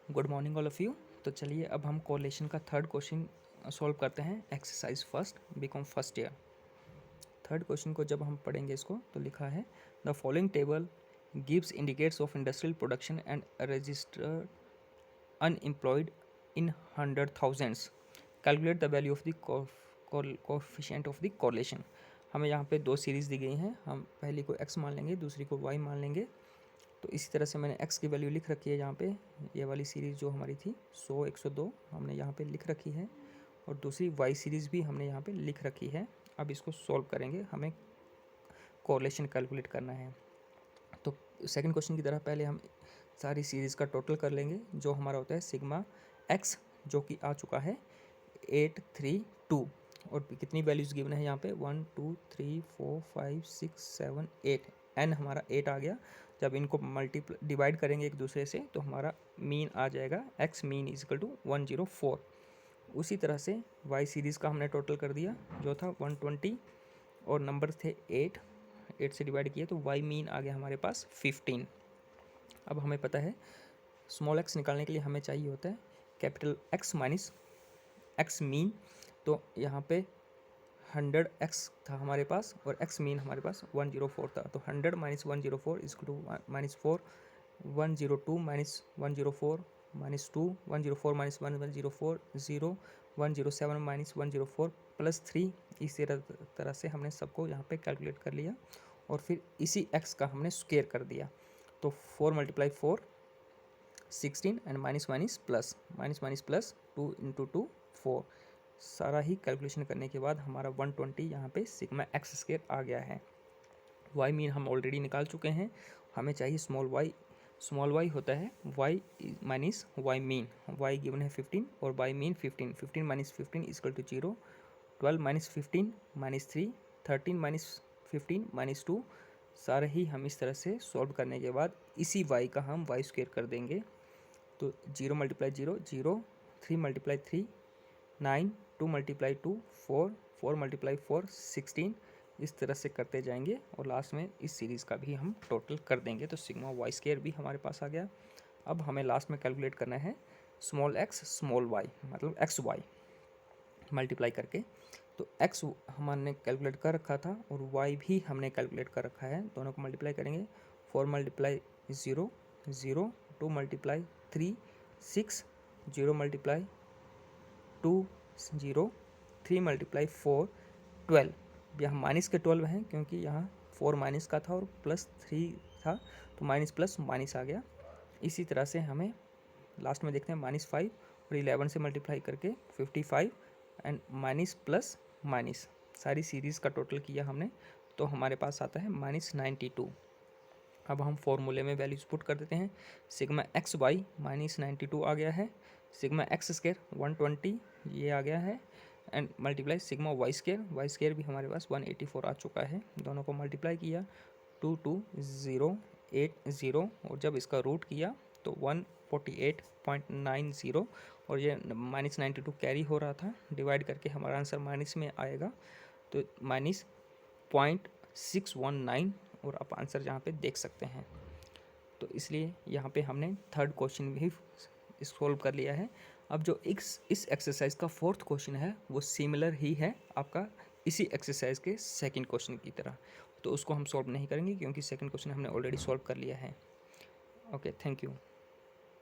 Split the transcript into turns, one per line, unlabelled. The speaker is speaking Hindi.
Good morning all of you. तो चलिए अब हम कोरिलेशन का थर्ड क्वेश्चन सॉल्व करते हैं। Exercise first, BCom first year. Third question को जब हम पढ़ेंगे इसको तो लिखा है the following table gives indicates of industrial production and registered unemployed in 100,000s। Calculate the value of the coefficient of the correlation. हमें यहाँ पे दो सीरीज़ दी गई हैं। हम पहली को x मान लेंगे, दूसरी को y मान लेंगे। तो इसी तरह से मैंने x की वैल्यू लिख रखी है यहाँ पे। ये वाली सीरीज़ जो हमारी थी 100 102 हमने यहाँ पे लिख रखी है, और दूसरी y सीरीज़ भी हमने यहाँ पे लिख रखी है। अब इसको सॉल्व करेंगे, हमें कोरिलेशन कैलकुलेट करना है। तो सेकंड क्वेश्चन की तरह पहले हम सारी सीरीज़ का टोटल कर लेंगे, जो हमारा होता है सिग्मा x, जो कि आ चुका है 832। और कितनी वैल्यूज़ गिवन है यहाँ पे 1 2 3 4 5 6 7 8, n हमारा 8 आ गया। जब इनको डिवाइड करेंगे एक दूसरे से तो हमारा मीन आ जाएगा x mean is equal to 104। उसी तरह से y सीरीज़ का हमने टोटल कर दिया जो था 120, और नंबर थे 8 से डिवाइड किए तो y मीन आ गया हमारे पास 15। अब हमें पता है स्मॉल x निकालने के लिए हमें चाहिए होता है capital X minus x mean. तो यहाँ पे 100x था हमारे पास और x मीन हमारे पास 104 था। तो 100 minus 104 is to minus 4, 102 minus 104 minus 2, 104 minus 1 104 0, 107 minus 104 plus 3। इसी तरह से हमने सबको यहाँ पे कैलकुलेट कर लिया, और फिर इसी x का हमने स्क्वायर कर दिया। तो 4 multiply 4 16 and minus minus plus 2 into 2 4। सारा ही कैलकुलेशन करने के बाद हमारा 120 यहाँ पे सिग्मा एक्स स्क्वायर आ गया है। y मीन हम ऑलरेडी निकाल चुके हैं, हमें चाहिए स्मॉल y होता है y minus y mean. y given है 15 और y mean 15, 15 minus 15 equal to 0, 12 minus 15 minus 3, 13 minus 15 minus 2। सारे ही हम इस तरह से सॉल्व करने के बाद इसी y का हम y स्क्वायर कर देंगे। तो 0 मल्टीप्लाई 0 0, 3 मल्टीप्लाई 3 9, 2 मल्टीप्लाई 2 4, 4 मल्टीप्लाई 4 16। इस तरह से करते जाएंगे और लास्ट में इस सीरीज़ का भी हम टोटल कर देंगे। तो सिग्मा वाई स्क्वायर भी हमारे पास आ गया। अब हमें लास्ट में कैलकुलेट करना है स्मॉल x स्मॉल y, मतलब एक्स वाई मल्टीप्लाई करके। तो x हमने कैलकुलेट कर रखा था और y भी हमने कैलकुलेट कर रखा है, दोनों को मल्टीप्लाई करेंगे। 4 मल्टीप्लाई 0 0, 2 मल्टीप्लाई 3 6, 0 मल्टीप्लाई 2 0, 3 मल्टीप्लाई 4 12। यहाँ माइनस के 12 हैं क्योंकि यहाँ 4 माइनस का था और प्लस 3 था, तो माइनस प्लस माइनस आ गया। इसी तरह से हमें लास्ट में देखते हैं माइनस 5 और 11 से मल्टीप्लाई करके 55 एंड माइनस प्लस माइनस सारी सीरीज़ का टोटल किया हमने, तो हमारे पास आता है माइनस 92। अब हम फॉर्मूले में वैल्यूज पुट कर देते हैं। सिग्मा एक्स वाई माइनस 92 आ गया है, सिग्मा एक्स स्क्वायर 120 ये आ गया है, and multiply sigma y square भी हमारे पास 184 आ चुका है। दोनों को मल्टीप्लाई किया 22080, और जब इसका रूट किया तो 148.90, और ये माइनस 92 कैरी हो रहा था, डिवाइड करके हमारा आंसर माइनस में आएगा तो माइनस 0.619, और आप आंसर यहाँ पे देख सकते हैं। तो इसलिए यहाँ पे हमने थर्ड क्वेश्चन भी सॉल्व कर लिया है। अब जो इस एक्सरसाइज का फोर्थ क्वेश्चन है वो सिमिलर ही है आपका इसी एक्सरसाइज के सेकंड क्वेश्चन की तरह, तो उसको हम सॉल्व नहीं करेंगे क्योंकि सेकंड क्वेश्चन हमने ऑलरेडी सॉल्व कर लिया है। Okay, thank you.